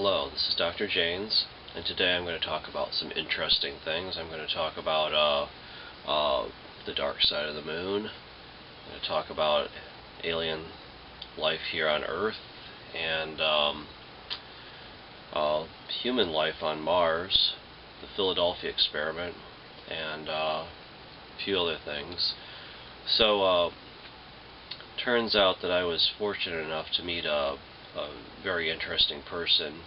Hello, this is Dr. Janes, and today I'm going to talk about some interesting things. I'm going to talk about the dark side of the moon. I'm going to talk about alien life here on Earth, and human life on Mars, the Philadelphia experiment, and a few other things. So, turns out that I was fortunate enough to meet a very interesting person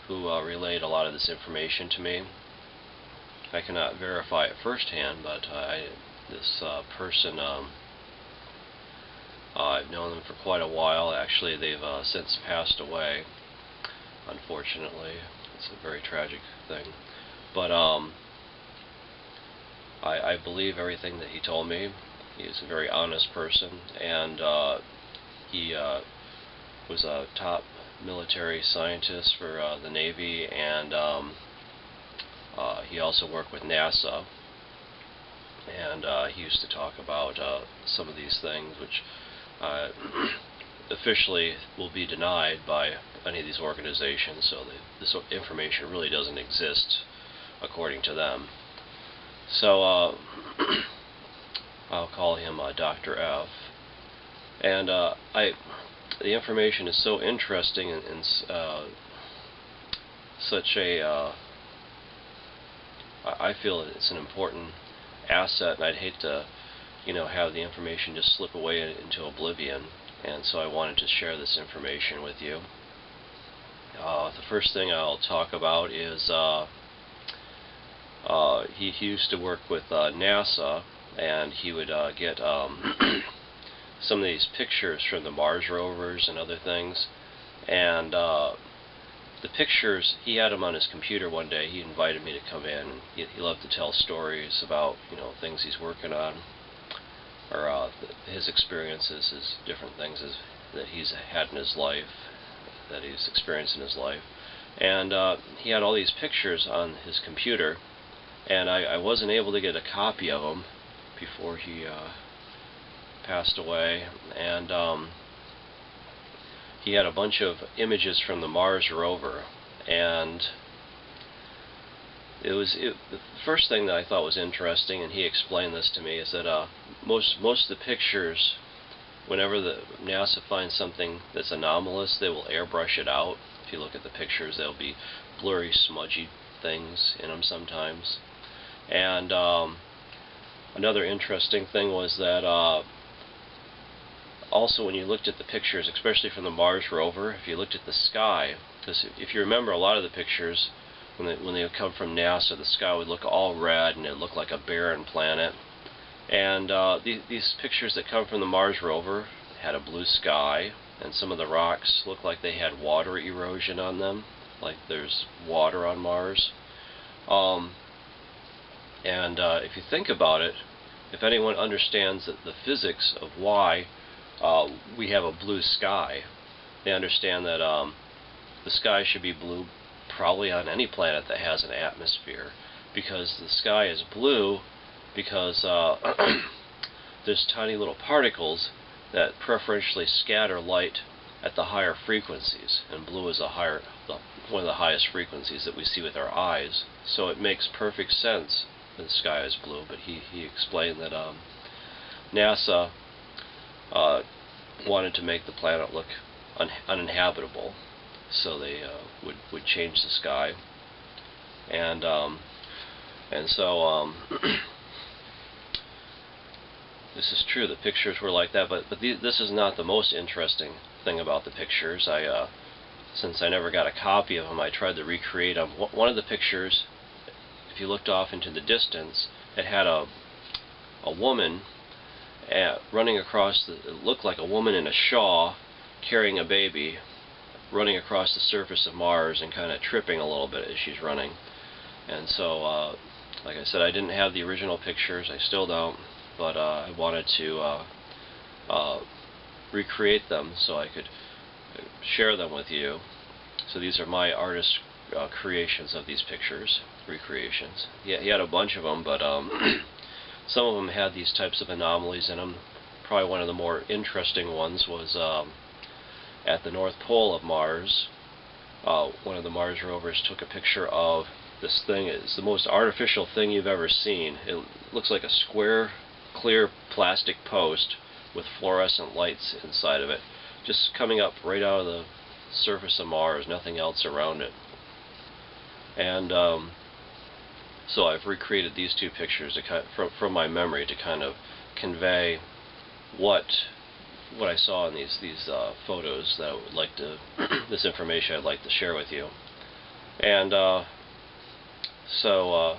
who relayed a lot of this information to me. I cannot verify it firsthand, but this person, I've known them for quite a while. Actually, they've since passed away, unfortunately. It's a very tragic thing. But I believe everything that he told me. He's a very honest person, and he was a top military scientist for the Navy, and he also worked with NASA, and he used to talk about some of these things which officially will be denied by any of these organizations, so this information really doesn't exist according to them. So I'll call him Dr. F. And the information is so interesting and such a I feel it's an important asset, and I'd hate to have the information just slip away into oblivion, and so I wanted to share this information with you. The first thing I'll talk about is he used to work with NASA, and he would get some of these pictures from the Mars rovers and other things, and the pictures, he had them on his computer one day. He invited me to come in. He loved to tell stories about things he's working on, or his experiences, his different things that he's had in his life, that he's experienced in his life. And he had all these pictures on his computer, and I wasn't able to get a copy of them before he passed away, and he had a bunch of images from the Mars rover, and the first thing that I thought was interesting, and he explained this to me, is that most of the pictures, whenever the NASA finds something that's anomalous, they will airbrush it out. If you look at the pictures, there'll be blurry, smudgy things in them sometimes. And another interesting thing was that also when you looked at the pictures, especially from the Mars rover, if you looked at the sky, because if you remember a lot of the pictures, when they would come from NASA, the sky would look all red and it looked like a barren planet. And these pictures that come from the Mars rover had a blue sky, and some of the rocks looked like they had water erosion on them, like there's water on Mars. If you think about it, if anyone understands the physics of why we have a blue sky, they understand that the sky should be blue probably on any planet that has an atmosphere, because the sky is blue because there's tiny little particles that preferentially scatter light at the higher frequencies, and blue is one of the highest frequencies that we see with our eyes. So it makes perfect sense that the sky is blue. But he explained that NASA wanted to make the planet look uninhabitable, so they would change the sky, and so this is true. The pictures were like that, but this is not the most interesting thing about the pictures. Since I never got a copy of them, I tried to recreate them. One of the pictures, if you looked off into the distance, it had a woman running across it looked like a woman in a shawl carrying a baby, running across the surface of Mars and kind of tripping a little bit as she's running. And so, like I said, I didn't have the original pictures. I still don't, but I wanted to recreate them so I could share them with you. So these are my artist creations of these pictures, recreations. Yeah, he had a bunch of them, but some of them had these types of anomalies in them. Probably one of the more interesting ones was at the North Pole of Mars. one of the Mars rovers took a picture of this thing. It's the most artificial thing you've ever seen. It looks like a square, clear plastic post with fluorescent lights inside of it, just coming up right out of the surface of Mars, nothing else around it. And so I've recreated these two pictures from my memory to kind of convey what I saw in these photos that I would like to this information I'd like to share with you. And so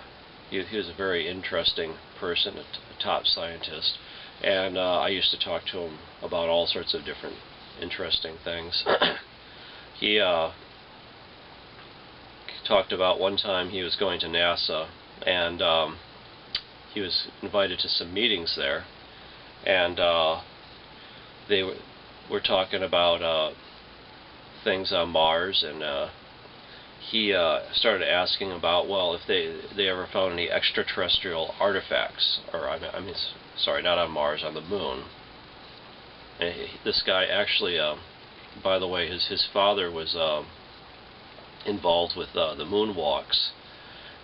he was a very interesting person, a top scientist, and I used to talk to him about all sorts of different interesting things. He talked about one time he was going to NASA, and he was invited to some meetings there, and they were talking about things on Mars, and he started asking about, well, if they ever found any extraterrestrial artifacts, or I mean, sorry, not on Mars, on the Moon. And this guy actually, by the way, his father was involved with the moonwalks,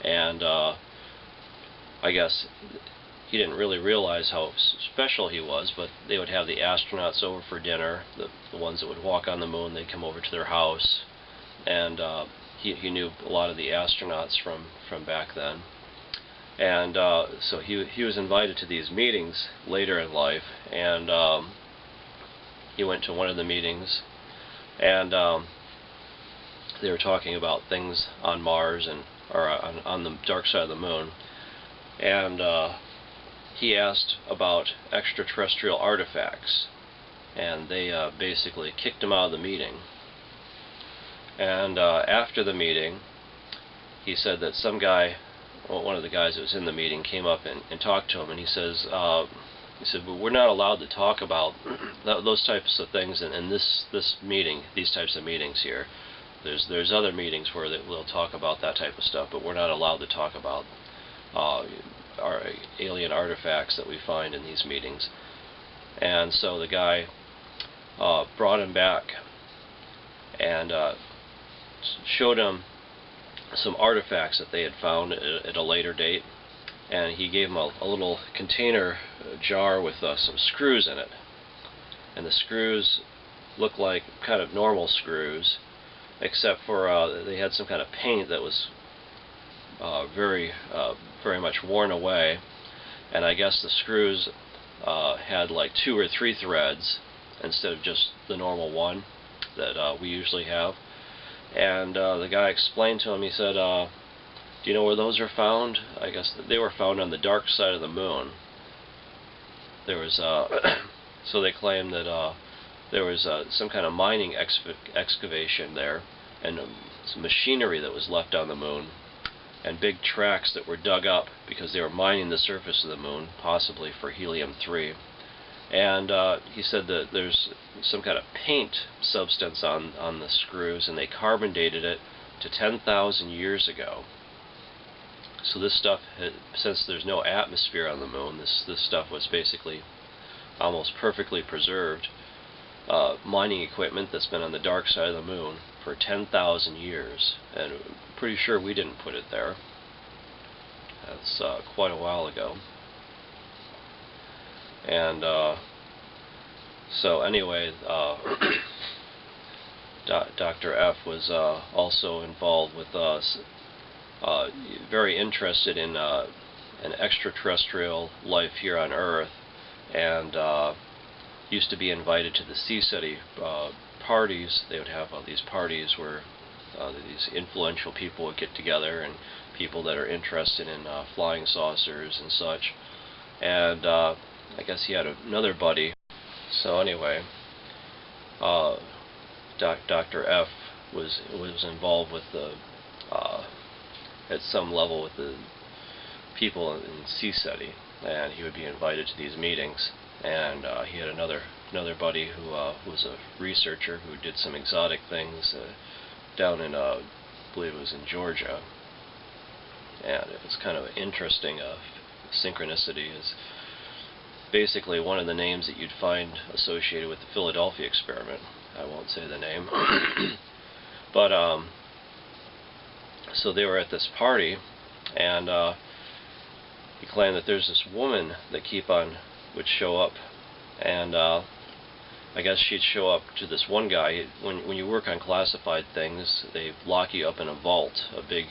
and I guess he didn't really realize how special he was, but they would have the astronauts over for dinner, the ones that would walk on the moon. They'd come over to their house, and he knew a lot of the astronauts from back then. And so he was invited to these meetings later in life, and he went to one of the meetings, and they were talking about things on Mars or on the dark side of the moon, and he asked about extraterrestrial artifacts, and they basically kicked him out of the meeting. And after the meeting, he said that some guy, well, one of the guys that was in the meeting, came up and talked to him, and he said, well, we're not allowed to talk about those types of things in this meeting, these types of meetings here. There's other meetings where we'll talk about that type of stuff, but we're not allowed to talk about our alien artifacts that we find in these meetings. And so the guy brought him back and showed him some artifacts that they had found at a later date, and he gave him a little container jar with some screws in it, and the screws looked like kind of normal screws, except for they had some kind of paint that was very much worn away, and I guess the screws had like 2 or 3 threads instead of just the normal one that we usually have. And the guy explained to him, he said, do you know where those are found? I guess they were found on the dark side of the moon. There was so they claimed that there was some kind of mining excavation there, and some machinery that was left on the moon, and big tracks that were dug up because they were mining the surface of the moon, possibly for helium-3. And he said that there's some kind of paint substance on the screws, and they carbon dated it to 10,000 years ago. So this stuff, since there's no atmosphere on the moon, this stuff was basically almost perfectly preserved mining equipment that's been on the dark side of the moon for 10,000 years, and I'm pretty sure we didn't put it there. That's quite a while ago. And so anyway, Dr. F was also involved with us, very interested in an extraterrestrial life here on Earth, and used to be invited to the Sea-City parties. They would have these parties where these influential people would get together, and people that are interested in flying saucers and such. And I guess he had another buddy. So anyway, Dr. F was involved with at some level with the people in Sea-City, and he would be invited to these meetings. And he had another buddy who was a researcher who did some exotic things down in, I believe it was in Georgia. And it was kind of interesting. Synchronicity is basically one of the names that you'd find associated with the Philadelphia experiment. I won't say the name. But so they were at this party, and he claimed that there's this woman that would show up, and I guess she'd show up to this one guy. When you work on classified things, they lock you up in a vault, a big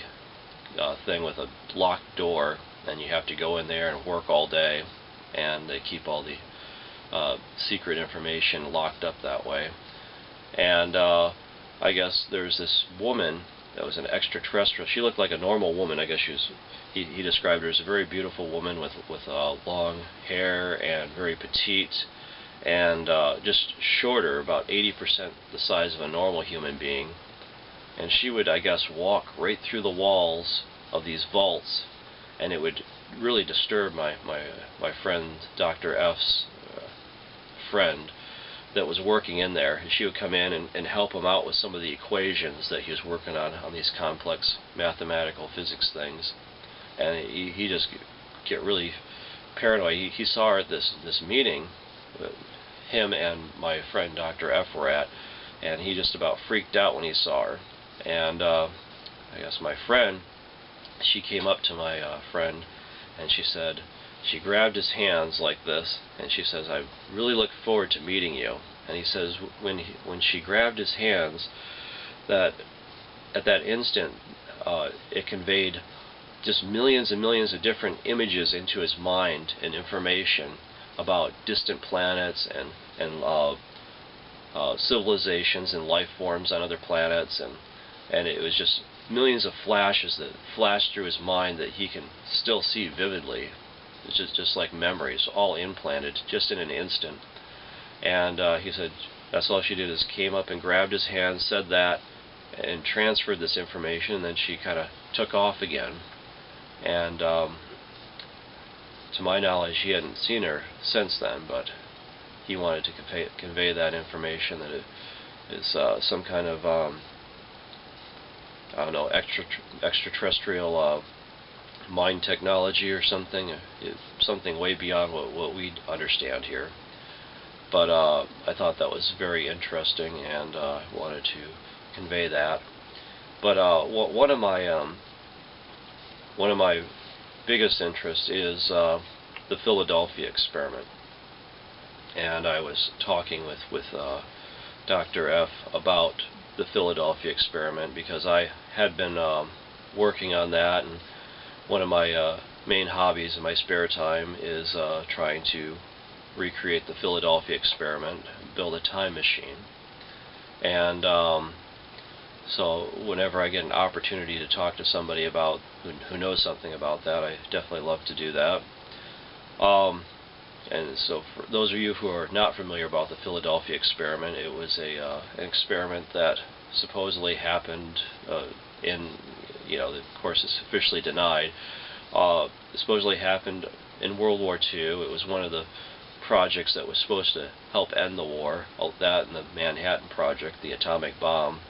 thing with a locked door, and you have to go in there and work all day, and they keep all the secret information locked up that way. And I guess there's this woman that was an extraterrestrial. She looked like a normal woman. I guess he described her as a very beautiful woman with long hair and very petite, and just shorter, about 80% the size of a normal human being. And she would, I guess, walk right through the walls of these vaults, and it would really disturb my friend Dr. F's friend that was working in there. She would come in and help him out with some of the equations that he was working on these complex mathematical physics things. And he just get really paranoid. He saw her at this meeting that him and my friend Dr. F were at, and he just about freaked out when he saw her. And I guess my friend, she came up to my friend, and she said, she grabbed his hands like this, and she says, "I really look forward to meeting you." And he says when she grabbed his hands, that at that instant it conveyed just millions and millions of different images into his mind and information about distant planets and civilizations and life forms on other planets, and it was just millions of flashes that flashed through his mind that he can still see vividly. It's just like memories, all implanted just in an instant. And he said that's all she did, is came up and grabbed his hand, said that, and transferred this information, and then she kind of took off again. And to my knowledge, he hadn't seen her since then, but he wanted to convey that information, that it is some kind of I don't know, extraterrestrial mind technology or something, something way beyond what we understand here. But I thought that was very interesting, and wanted to convey that. But one of my biggest interests is the Philadelphia experiment, and I was talking with Dr. F about the Philadelphia experiment because I had been working on that, and one of my main hobbies in my spare time is trying to recreate the Philadelphia experiment, build a time machine. And so whenever I get an opportunity to talk to somebody about who knows something about that, I definitely love to do that. And so for those of you who are not familiar about the Philadelphia experiment, it was an experiment that supposedly happened of course it's officially denied, supposedly happened in World War II. It was one of the projects that was supposed to help end the war, that and the Manhattan Project, the atomic bomb.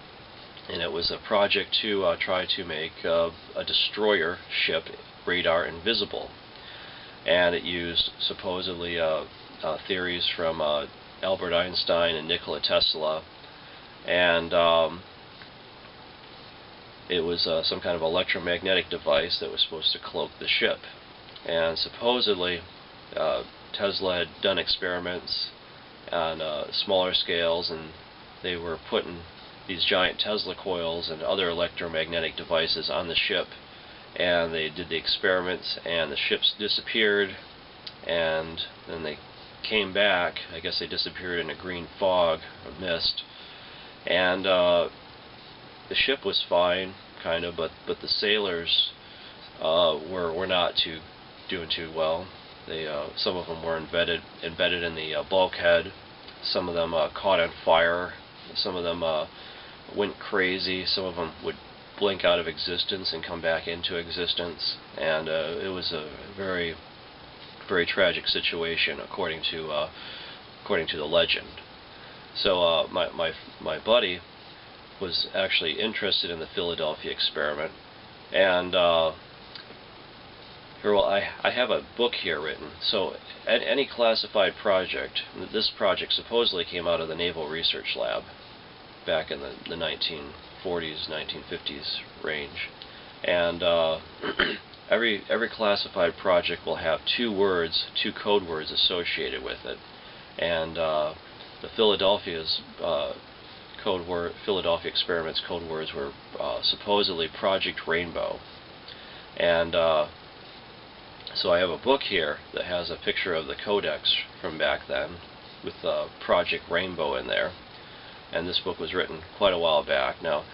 And it was a project to try to make a destroyer ship radar invisible. And it used supposedly theories from Albert Einstein and Nikola Tesla, and it was some kind of electromagnetic device that was supposed to cloak the ship. And supposedly Tesla had done experiments on smaller scales, and they were putting these giant Tesla coils and other electromagnetic devices on the ship, and they did the experiments, and the ships disappeared, and then they came back. I guess they disappeared in a green fog or mist, and the ship was fine, kind of, but the sailors were not doing too well. They some of them were embedded in the bulkhead. Some of them caught on fire. Some of them went crazy. Some of them would blink out of existence and come back into existence, and it was a very, very tragic situation, according to the legend. So my buddy was actually interested in the Philadelphia experiment, and I have a book here written. So any classified project, this project supposedly came out of the Naval Research Lab, back in the 1940s, 1950s range. And every classified project will have two code words associated with it. And the Philadelphia experiments code words were supposedly Project Rainbow. And so I have a book here that has a picture of the codex from back then with Project Rainbow in there. And this book was written quite a while back. Now,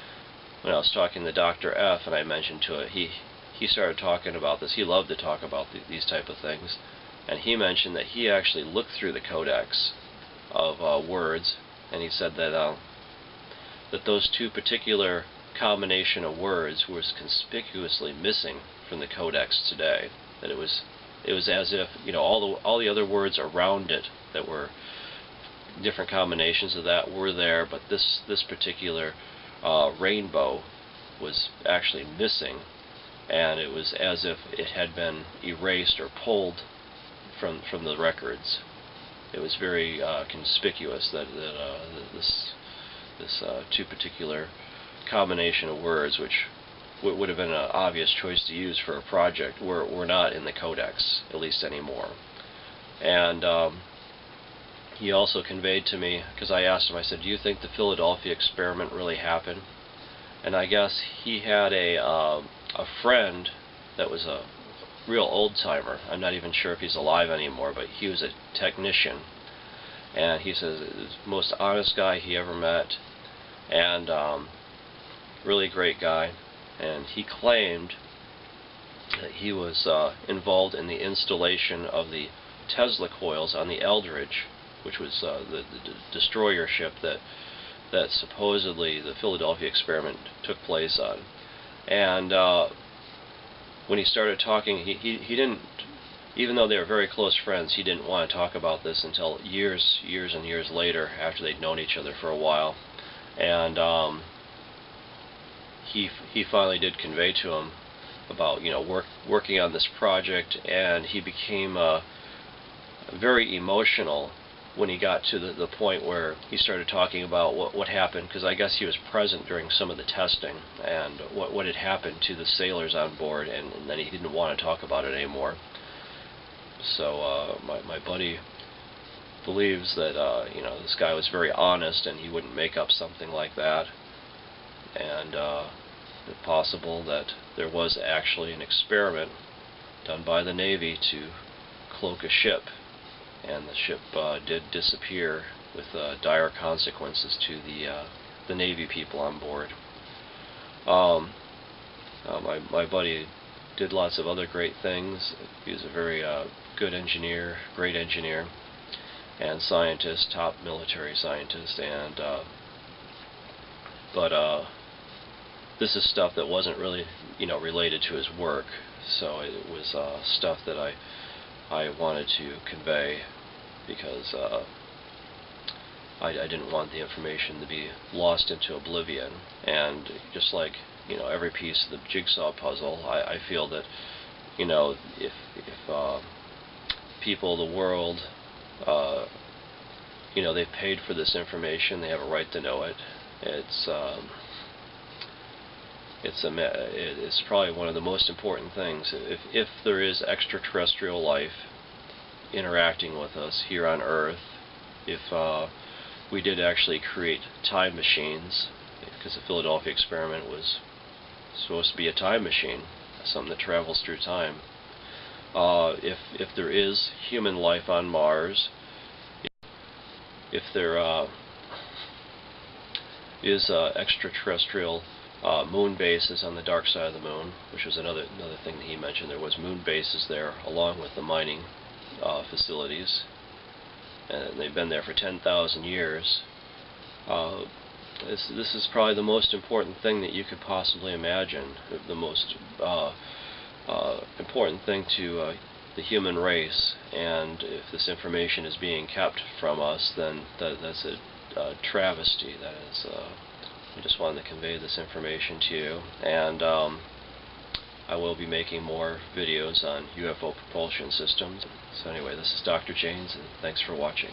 when I was talking to Dr. F and I mentioned to it, he started talking about this. He loved to talk about these type of things. And he mentioned that he actually looked through the codex of words, and he said that that those two particular combination of words was conspicuously missing from the codex today. That it was as if, you know, all the other words around it that were different combinations of that were there, but this particular rainbow was actually missing, and it was as if it had been erased or pulled from the records. It was very conspicuous that this two particular combination of words, which would have been an obvious choice to use for a project, were not in the codex, at least anymore. And he also conveyed to me, because I asked him, I said, do you think the Philadelphia experiment really happened? And I guess he had a friend that was a real old-timer. I'm not even sure if he's alive anymore, but he was a technician. And he says the most honest guy he ever met, and really great guy. And he claimed that he was involved in the installation of the Tesla coils on the Eldridge, which was the destroyer ship that supposedly the Philadelphia experiment took place on. And when he started talking, he didn't, even though they were very close friends, he didn't want to talk about this until years and years later, after they'd known each other for a while. And he finally did convey to him about, you know, working on this project, and he became very emotional when he got to the point where he started talking about what happened, because I guess he was present during some of the testing, and what had happened to the sailors on board, and then he didn't want to talk about it anymore. So my buddy believes that you know, this guy was very honest, and he wouldn't make up something like that. And it's possible that there was actually an experiment done by the Navy to cloak a ship, and the ship did disappear with dire consequences to the Navy people on board. My buddy did lots of other great things. He was a very good engineer, great engineer, and scientist, top military scientist. And but this is stuff that wasn't really, you know, related to his work. So it was stuff that I wanted to convey, because I didn't want the information to be lost into oblivion. And just like, you know, every piece of the jigsaw puzzle, I feel that, you know, if people of the world, you know, they've paid for this information, they have a right to know it. It's probably one of the most important things. If there is extraterrestrial life interacting with us here on Earth, if we did actually create time machines, because the Philadelphia experiment was supposed to be a time machine, something that travels through time. If there is human life on Mars, if there is extraterrestrial moon bases on the dark side of the moon, which was another thing that he mentioned. There was moon bases there along with the mining facilities, and they've been there for 10,000 years. This is probably the most important thing that you could possibly imagine, the most important thing to the human race. And if this information is being kept from us, then that's a travesty. That is, I just wanted to convey this information to you. And I will be making more videos on UFO propulsion systems. So anyway, this is Dr. Janes, and thanks for watching.